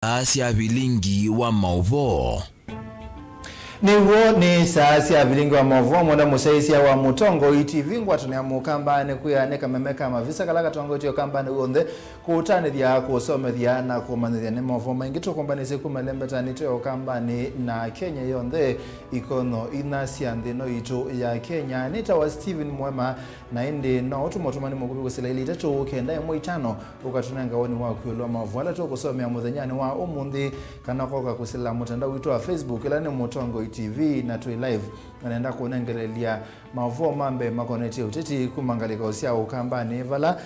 Asia Vilingi wa Mauvoo. Ni saasi ya Vilingi wa Mauvoo mwenda musaisi ya wa mutongo itivingwa tunia mukambane kuya neka memeka mavisa kalaka tuango tiyo kambane uonde kutani dhia kusome dhia na kumani dhia ni Mauvoo maingitu kumbani siku melembe nito ya kambane na Kenya yonde ikono inasi andino ito ya Kenya nita wa Steven MUEMA na indi na otumotumani mkubi kusila ili tatu kenda ya mwitano ukatunanga wani wa kuilua Mauvoo wala tu kusome ya mudhenyani wa umundi kanakoka kusila mutanda wito wa Facebook ilani mutongo TV na tu live naenda kuonengelelia Mauvoo mambe makoneti utiti kumangalika usia ukambani vala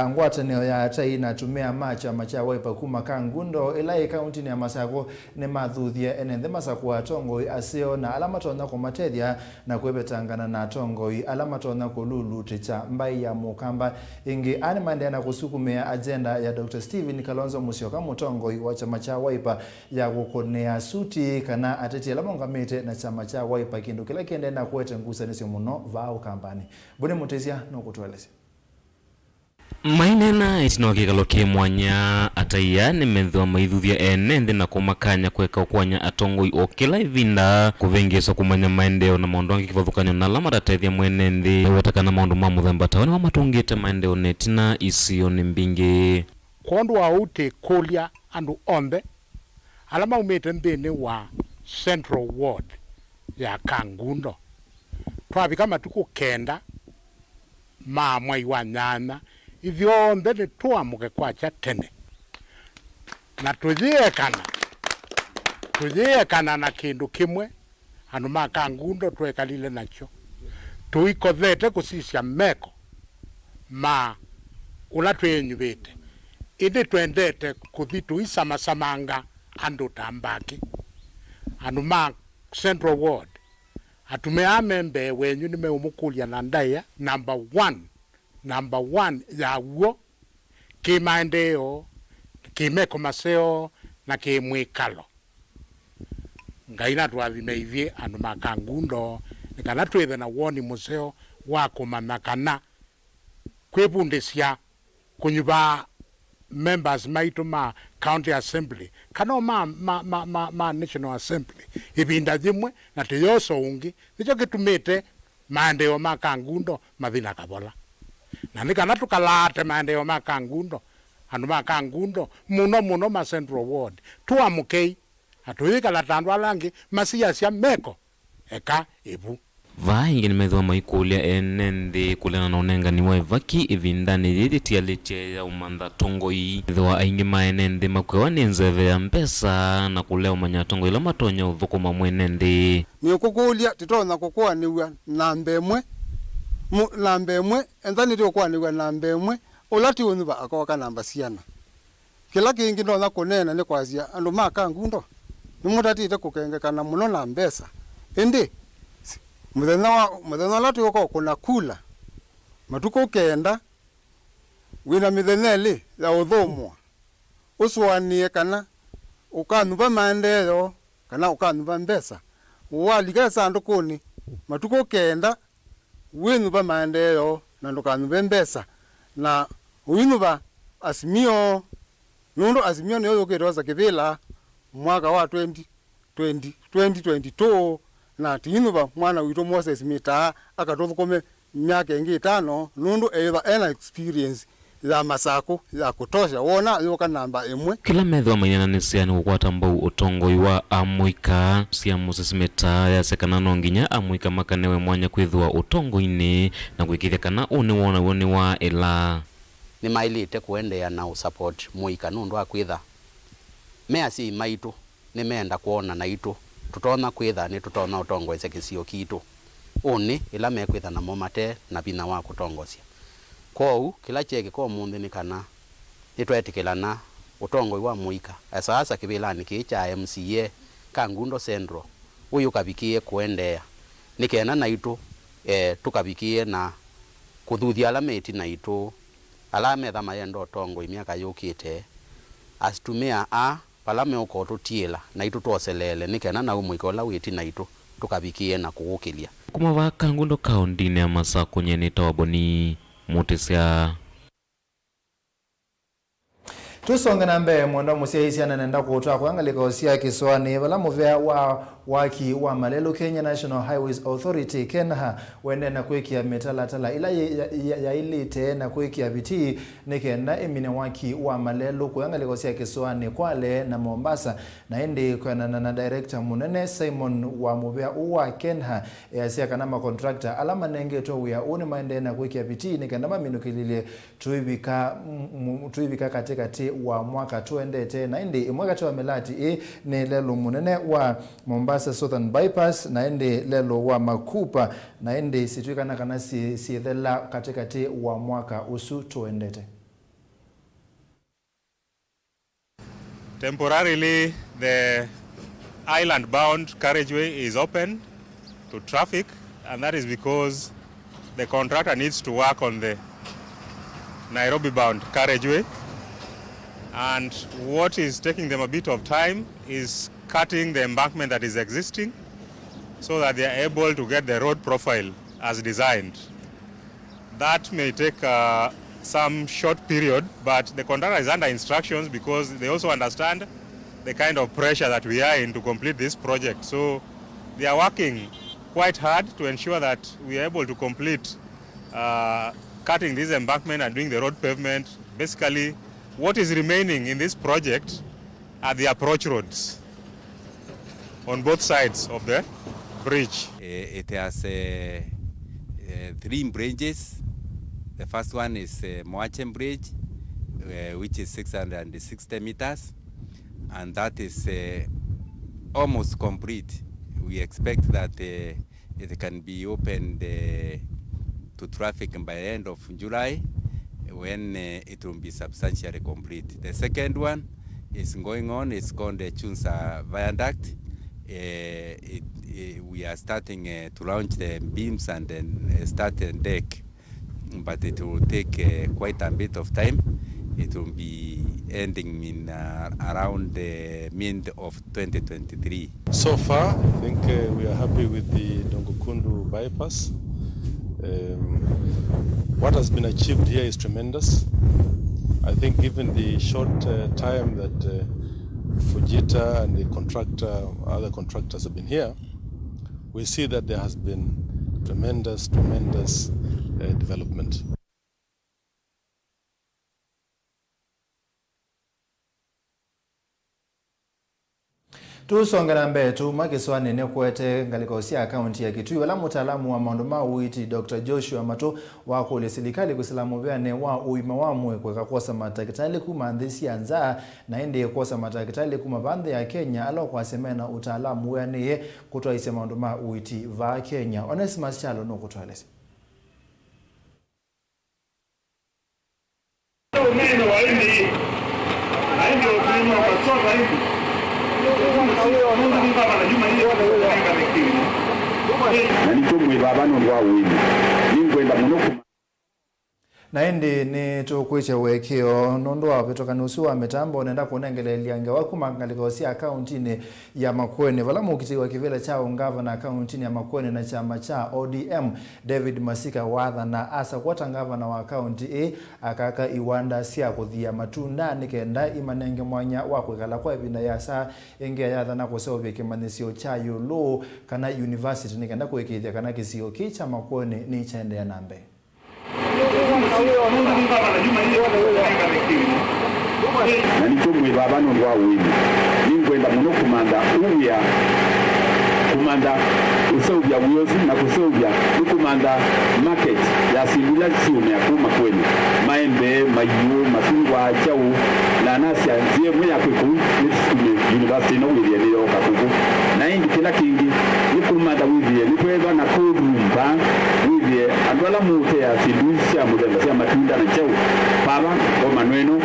ngwata neo ya tai natumia macha waipa kumakangundo elai county ya Masako ne madhuthia enende Masako atongo asio na alama tona kumatethia na kwebetangana na atongo alama tona kululu ticha mbai ya mukamba ingi animande na kusukumia agenda ya Dr. Steven Kalonzo Musyoka mutongo wa chama cha waipa ya kukonea suti kana ateti alama ngamete na chama cha waipa kindu kila kiende na kuwete ngusa nisi muno vao kampani. Bune mutezia no kutueleze. Mainena itinokikaloke mwanya ataiya ni methwa maithuthia enende na kumakanya kweka kwanya atongoi okela ivinda kuvengeso kumanya maendeo na maundu angi kivathukanyo na alama ratethia mwenende wetakana maundu ma muthemba taoni wa matungite maendeo netina isio ni mbingi kondu wa uti kulia andu ombe alama umete nthini wa Central Ward ya Kangundo twabika matuku kenda mwai wa nyanya ithionthe ni twamuke kwacha tene na tuthiyekana na kindu kimwe andu ma Kangundo twekalile nacho tuikothete kusisya meko ma ula twenyuvite indi twendete kuthi tuisamasamanga andu tambaki andu ma Central Ward atumea membe wenyu ni meumukulia na ndaya number one ya uo kimaendeo kimeko maseo na kimwikalo ngaina twathime ithie andu ma Kangundo nikana twithe na woni museo wa kumanakana kwibundisya kunyuva members maitu ma county assembly kana ma national assembly ibinda thimwe na tiyoso ungi nicho kitumite maendeo ma Kangundo mathina kabola na nikana tukalate maendeo ma Kangundo andu ma Kangundo muno ma Central Ward tuamukei atuyikala tandu alangi masiasya meko eka ibu vai ngini methwa maikulia enende kulena na unengani wa vaki ivindani yidi tialiche ya umanda tongoi thwa aingi maenende makwewa ni nzeve ya mpesa na kulea umanya tongoi ila matonya uthukuma mwenende ni ukukulia titona kukua niwa nambemwe enzani tikuwa niwa nambemwe ulati unuba akawaka namba siana kila kingi ndona kunena ni kwazia andu ma Kangundo ni mutatite kukengekana muno na mbesa indi muthenya latu yoko kuna kula matuko kenda wina mitheneli ya uthumwa uswanie kana ukanuva maendeleo kana ukanuva mbesa walika sandukuni matuko kenda winuva maendeleo na ndukanuva mbesa na winuva asimio nundu asimio ni yokeroza kivila mwaka wa 2022 na tinuva mwana wito Moses Mita akatothukume myaka ingi 5 nundu ena experience ya Masako ya kutosha wona yoka namba imwe kila methwa mainena nisiani kukwata mbau utongoi wa amuika sia Moses Mita ya sekanano nginya amuika makanewe mwanya kwithwa utongoini na kwikithia kana woni wa ela ni mailite kuendea na support muika nundu akwitha measi maitu ni menda kuona na itu tutona kwitha ni tutona utongo ese kisio kitu uni ila mekwitha na momate na bina wa kutongosya kou kila cheke ko munthi ni kana nitwetikilana utongo wa muika asa kibilani kicha MCA Kangundo Central uyu kabikie kuendea nikena na itu tukabikie na kuthuthia alameti na itu alame thama yendo utongo imiaka yukite asitumia palame uko tutiela na itu twoselele nikena na umuiko la witi na itu tukabikie na kugukilia kuma va Kangundo kaunti ya Masako nyeni tawaboni mutesya tusonge na mbele mwanda musiaisi ananenda kutoa kuangalika osia kiswani wala muvea wa waki wa Malelo Kenya National Highways Authority KENHA wende na kuikia metalatala ila ya ilite na kuikia biti nikenda emine waki wa Malelo kuangalika osia kiswani Kwale na Mombasa na indi kwa na director munene Simon wa muvea uwa KENHA ya siya kanama contractor alama nenge to wia uni maende na kuikia biti nikenda maminukilile tuibika katikati wa mwaka tuendete na indi mwaka tuwa melati ni lelo munene wa Mombasa Southern Bypass na indi lelo wa Makupa na indi situikana kana si dhela katikati wa mwaka usu tuendete. Temporarily, the island-bound carriageway is open to traffic, and that is because the contractor needs to work on the Nairobi-bound carriageway. And what is taking them a bit of time is cutting the embankment that is existing so that they are able to get the road profile as designed. That may take some short period, but the contractor is under instructions because they also understand the kind of pressure that we are in to complete this project. So they are working quite hard to ensure that we are able to complete cutting this embankment and doing the road pavement. Basically, what is remaining in this project are the approach roads on both sides of the bridge. It has 3 bridges. The first one is Moachem Bridge, which is 660 meters, and that is almost complete. We expect that it can be opened to traffic by the end of July, when it will be substantially complete. The second one is going on. It's called the Chunsa Viaduct. We are starting to launch the beams and then start the deck, but it will take quite a bit of time. It will be ending in around the mid of 2023. So far, I think we are happy with the Dongokundu bypass. What has been achieved here is tremendous. I think given the short time that Fujita and the contractor, other contractors have been here, we see that there has been tremendous development. Tusonga na mbele tu makiswani ne kwete ngaliko osia akaunti ya Kitui wala mutaalamu wa maondo mawiti Dr. Joshua Mato wa kule serikali kusilamu vyane wa uima wamwe kwa kosa matakitali kumandhisi anza na ende kosa matakitali kumabande ya Kenya alo kwa semena utaalamu wane kutoa ise maondo mawiti va Kenya. Onesimus Chalo no kutoalesi. Na indi ni tukwiche wekio nondo wa petoka nusuwa metambo nenda kuonengele liange wakuma ngaliko osia accountini ya Makueni wala mukiti wa kivile chao ngava na accountini ya Makueni na chama cha ODM David Masika wadha na asa kwata ngava na wa accounti akaka iwanda siya kuthia matunda nikenda imanenge mwanya wakwekala kwa ibinda ya saa ingia yadha na kuseo vikimanisio cha yulu kana university nikenda kuwekithia kana kisio kicha Makueni ni chende ya nambe. Nanitumwe babano ndwa wini ningwenda muno kumanda usobya uyozi na kusobya kumanda market ya singula siume akuma kwenu maembe mayu masungwa chau na nasi anzie mwe yakweku nisume university no wili leo kakuku na indi kila kingi nikumanda wili nikweba na kodumba wili andwala mute ya sinduisha mudenda sia matunda na chau baba kwa manweno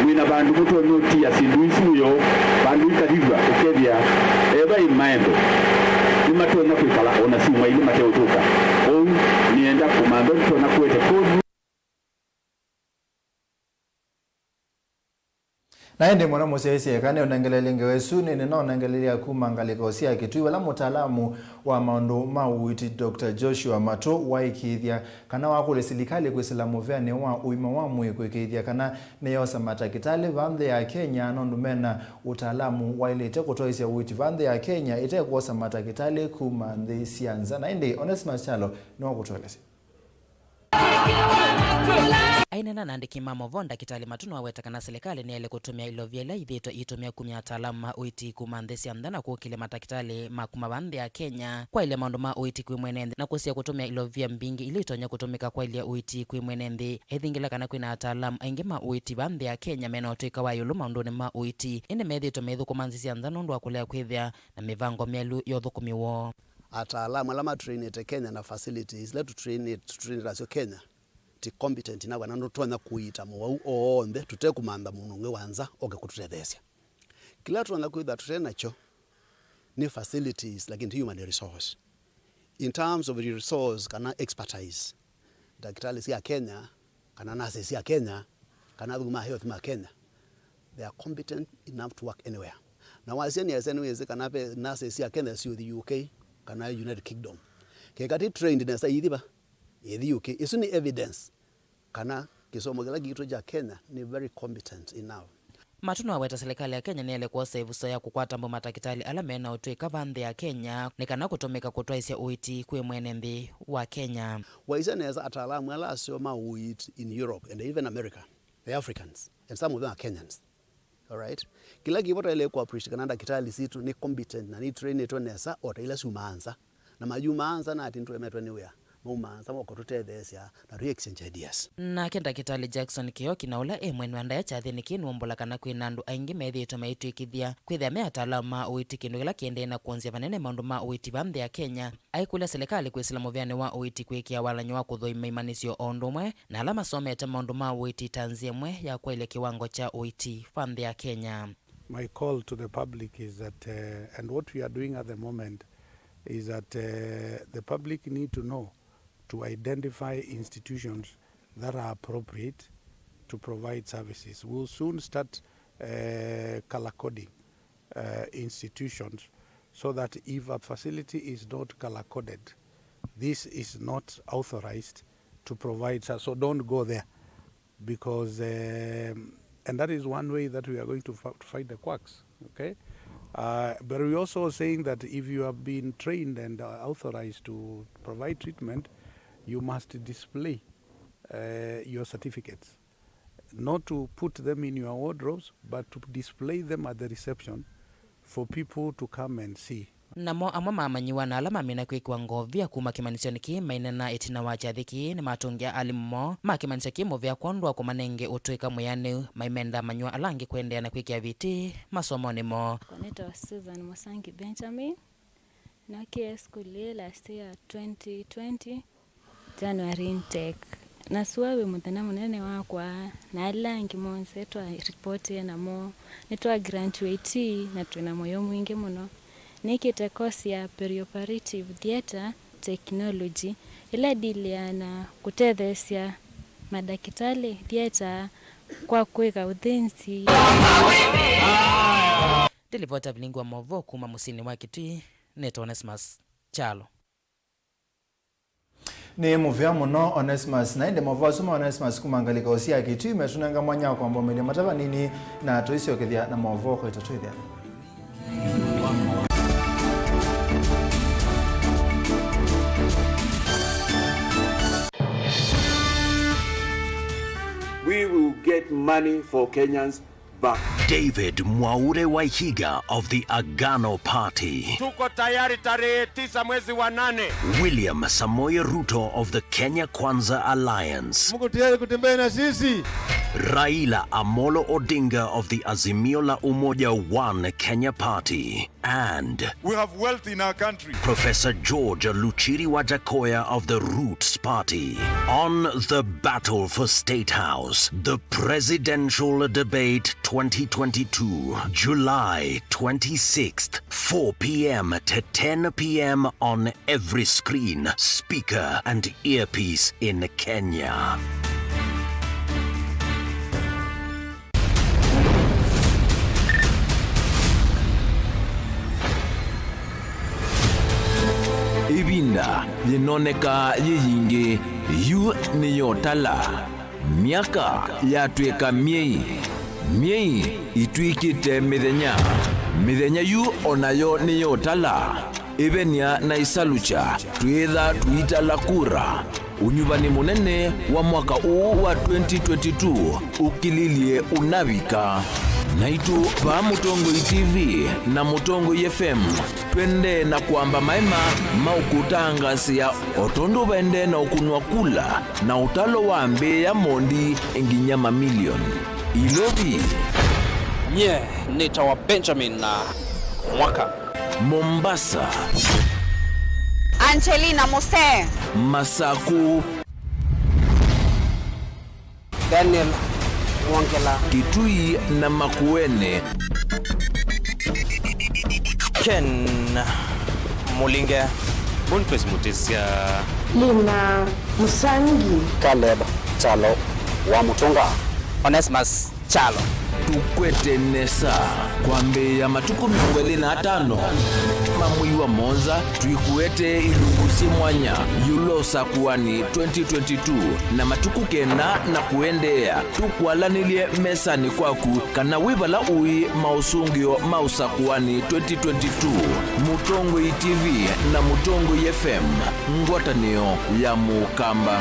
wina bandu muto noti ya sinduisi yo bandu ikadibwa ukebya eba imaembe imato na kwikala ona simwa ile mateo toka au nienda kumando tuna kwete kodu. Naende mwana musesi kane unangelelenge wesuni ni unangelelia kumangaliko sia kitu wala mtaalamu wa maondo mauiti Dr. Joshua Mato waikithia kana wakule silikali kwisilamu vyane wa uima wa mwe kwikithia kana neyosa matakitali vande ya Kenya nondumena utaalamu wailete kutoisia uiti vande ya Kenya ite kuosa matakitali kumandhi sianza. Naende Onesmus Chalo ni wakutolesi. Ainena nandiki Mauvoo ndakitali matuno aweta kana serikali ni ele kutumia ilovyela ithito itumia kumya ataalamu uiti kumandhesi amdana kukile matakitali makuma vande ya Kenya kwa ile maundu ma uiti kuimwenende na kusia kutumia ilovya mbingi ili itonya kutumika kwa ile uiti kuimwenende ethingila kana kwina ataalamu aingi ma uiti vande ya Kenya mena otuika wa yulu maunduni ma uiti ine methito methu kumanzisi amdana undu wa kulea kwithia na mivango mielu yothukumiwo. Ataalamu alama train it Kenya na facilities let to train it as Kenya ti competent na wana ndotonya kuita Mauvoo oonde tutekumanda mununge wanza oke kututethesia kila tuanza kuitha tutenacho ni facilities like human resource in terms of resource kana expertise daktari sia Kenya kana nurse sia Kenya kana dhuma health ma Kenya they are competent enough to work anywhere na wasiani yasenweze kana pe nurse sia Kenya sio the UK kana United Kingdom kekati trained na sayidiba the UK isu ni evidence kana kisomo gila gitu ja Kenya ni very competent enough. Matuno aweta serikali ya Kenya ni ele kuosa ivuso ya kukwata mbo matakitali alamena utuika vande ya Kenya ni kana kutumika kutwaisia uiti kwe mwenembi wa Kenya. Waisa neza ataalamu ala asio ma uiti in Europe and even America, the Africans and some of them are Kenyans. Alright? Kila kipota ele kwa appreciate kananda kitali situ ni competent na ni train eto nesa ota ila sumaanza na majumaanza na atintu emetwa anywhere. Mumanza mokotutethesia na re-exchange ideas. Na kenda kitali Jackson Kioki na ula mwenu anda ya chathini kinu ombola kana kwinandu aingi methito maitu ikithia kwithia me ataalamu ma uiti kindu gila kiende na kuonzia vanene maundu ma uiti vamde ya Kenya aikula serikali kwisilamu vyane wa uiti kwikia walanyo wa kuthoima imanisio ondumwe na alama somete maundu ma uiti tanzia mwe ya kwa ile kiwango cha uiti vamde ya Kenya. My call to the public is that and what we are doing at the moment is that the public need to know to identify institutions that are appropriate to provide services. We'll soon start color coding institutions so that if a facility is not color coded, this is not authorized to provide. So don't go there because, and that is one way that we are going to fight the quacks, okay? But we're also saying that if you have been trained and authorized to provide treatment, you must display your certificates, not to put them in your wardrobes, but to display them at the reception for people to come and see. Namo amwa mamanyiwa na alama mina kwikwa ngovia kuma kimanisio ki mainena itina wachathiki ni matungia alimo makimanisio ki movia kwondwa kumanenge utuika muyane maimenda manywa alangi kuendea na kwikia viti masomo nimo. Koneta Susan Mosangi Benjamin na kia skuli last year 2020 January intake na suawe mutana munene wakwa na alangi monse twa report na mo netwa graduate na tuna moyo mwingi muno nikite course ya perioperative theater technology ila diliana kutethesia madakitali theater kwa kuweka uthensi. Delivota Vilingi wa Mauvoo kuma musini wa Kitui neto Onesmus Chalo. Ni muvya muno Onesmus na inde Mauvoo suma Onesmus kumangalika osia Kitui metunanga mwanya kwa mbomeli mataba nini na toisio kithia na Mauvoo kwa itotuithia. We will get money for Kenyans back. David Mwaure Waihiga of the Agano Party. Tuko tayari tarehe 9 mwezi wa 8. William Samoei Ruto of the Kenya Kwanza Alliance. Mungu tayari kutembea na sisi. Raila Amolo Odinga of the Azimio la Umoja One Kenya Party. And we have wealth in our country. Professor George Luchiri Wajakoya of the Roots Party. On the battle for State House, the presidential debate 2022, July 26th, 4 p.m. to 10 p.m. on every screen, speaker and earpiece in Kenya. ivinda linoneka yiyingi yu niyotala miaka yatweka miei itwikite mithenya yu onayo niyotala ivenia na isalucha twitha tuitala kura unyuvani munene wa mwaka uu wa 2022 ukililie unavika naitu va Mutongoi TV na Mutongoi FM twende na kwamba maema maukutangasia otondo vende na ukunwa kula na utalo wa mbe ya mondi enginya mamilioni ilovi nye nita wa Benjamin na mwaka Mombasa Angelina Mose Masaku Daniel Mwangela Kitui na Makuene Ken Mulinge Boniface Mutisia Lina Musangi Caleb Chalo wa Mutunga Onesmus Chalo tukwete nesa kwambe ya matuku 25 mamui wa Monza tuikuete ilungusi mwanya yulosa kuwani 2022 na matuku kena na kuendea tukwalanilie mesani kwaku kana wivala ui mausungio mausa kuwani 2022 Mutongoi TV na Mutongoi FM ngwatanio ya Mukamba.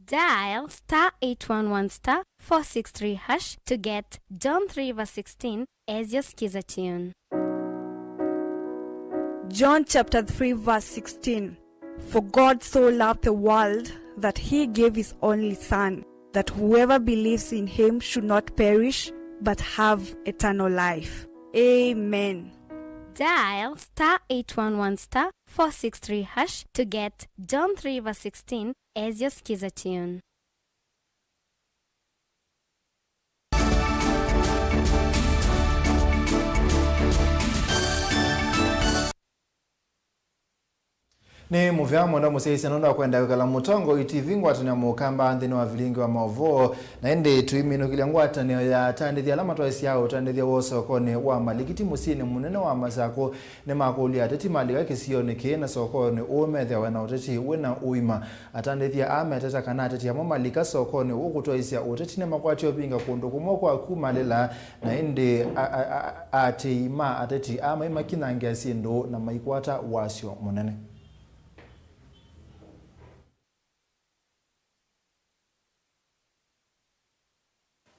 Dial *811*463# to get John 3:16 as your skiza tune. John chapter 3 verse 16. For God so loved the world that he gave his only Son, that whoever believes in him should not perish but have eternal life. Amen. Dial *811*463# to get John 3:16 as your skiza tune. Ni muvyamo ndo museisi nondo kwenda kala Mutongoi TV ngwatanya Mukamba nthini wa Vilingi wa Mauvoo na ende tuiminukilia ngwatanya ya tandithia alama twaisi yao tandithia wosokoni wa malikiti musini munene wa Masako ni makulia ateti malika kisioni kina sokoni umethia wena uteti wina uima atandithia ameteta kana ateti ya malika sokoni ukutwaisia uteti ni makwati opinga kundu kumokwa kumalela na ende ateima ateti ama ima kinangia sindu na maikwata wasio munene.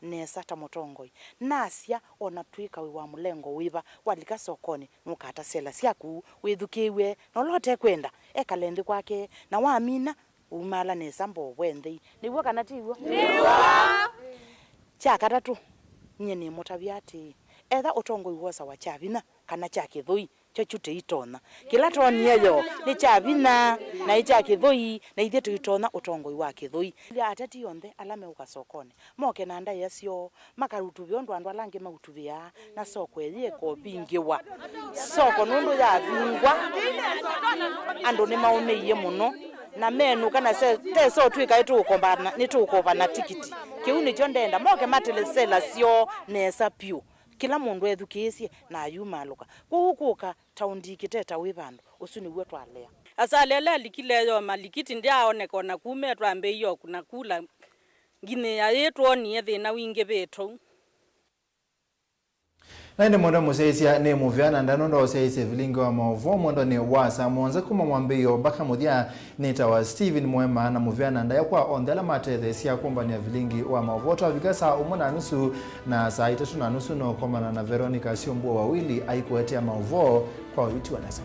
Nesata Mutongoi nasia ona twika wa mulengo wiva walika sokoni nukata sela siaku withukiwe nolote kwenda ekalendi kwake na waamina umala nesambo wendei niwo kana tiwo niwo cha katatu nyene motaviati etha Utongoi wosa wa chavina kana cha kithui chochute itona kila tonieyo ni chavina na icha kithui na ithe tuitona Utongoi wa kithui ya atati yonde alame ukasokoni moke nanda yasio makarutu byondo andu alange mautuvia na soko yeko bingiwa soko nundu ya vingwa ando ni maone muno na menu kana se teso twika itu ukombana nitukopa na tikiti kiuni chondenda moke matelesela sio nesa piu kila mundu ethukiisie na ayumaluka kuhukuka taundi kiteta wivandu usuni wetu alea asalela likileyo malikiti ndiaoneka na kume twambe iyo kuna kula ngine ya yetu oni ethina winge beto Naende mwenda museisia ni muvyana ndano ndo seisia Vilingi wa Mauvoo mwenda ni wasa mwanza kuma mwambiyo baka muthia nita wa Steven MUEMA na muvyana ndaya kwa ondela matethesia kumba ni ya Vilingi wa Mauvoo twavika saa 1:30 na saa 3:30 no komana na Veronica Siombo wawili aikuetea Mauvoo kwa witi wanasa.